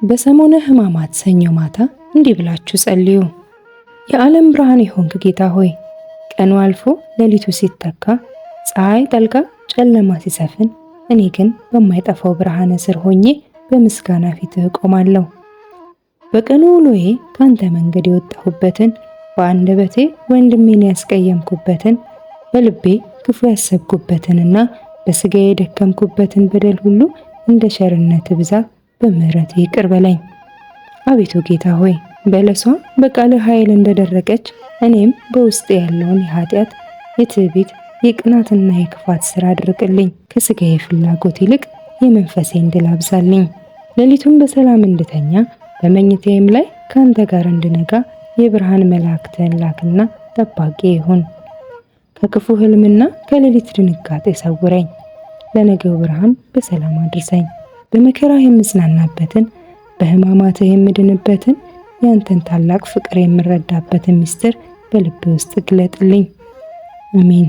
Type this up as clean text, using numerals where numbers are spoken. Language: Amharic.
በሰሙነ ሕማማት ሰኞ ማታ እንዲህ ብላችሁ ጸልዩ። የዓለም ብርሃን የሆንክ ጌታ ሆይ፣ ቀኑ አልፎ ሌሊቱ ሲተካ፣ ፀሐይ ጠልቃ ጨለማ ሲሰፍን፣ እኔ ግን በማይጠፋው ብርሃን ስር ሆኜ በምስጋና ፊትህ እቆማለሁ። በቀኑ ውሎዬ ካንተ መንገድ የወጣሁበትን፣ በአንደበቴ ወንድሜን ያስቀየምኩበትን፣ በልቤ ክፉ ያሰብኩበትንና በሥጋዬ የደከምኩበትን በደል ሁሉ እንደ ቸርነት ብዛት በምህረት ይቅር በለኝ። አቤቱ ጌታ ሆይ፣ በለሷ በቃልህ ኃይል እንደደረቀች እኔም በውስጥ ያለውን የኃጢአት፣ የትዕቢት፣ የቅናትና የክፋት ሥራ አድርቅልኝ። ከሥጋዬ ፍላጎት ይልቅ የመንፈሴን ድል አብዛልኝ። ሌሊቱን በሰላም እንድተኛ በመኝታዬም ላይ ከአንተ ጋር እንድነጋ የብርሃን መላእክትን ላክና ጠባቂ ይሁን። ከክፉ ሕልምና ከሌሊት ድንጋጤ ሰውረኝ። ለነገው ብርሃን በሰላም አድርሰኝ። በመከራ የምጽናናበትን፣ በሕማማትህ የምድንበትን፣ ያንተን ታላቅ ፍቅር የምረዳበትን ምስጢር በልቤ ውስጥ ግለጥልኝ። አሜን።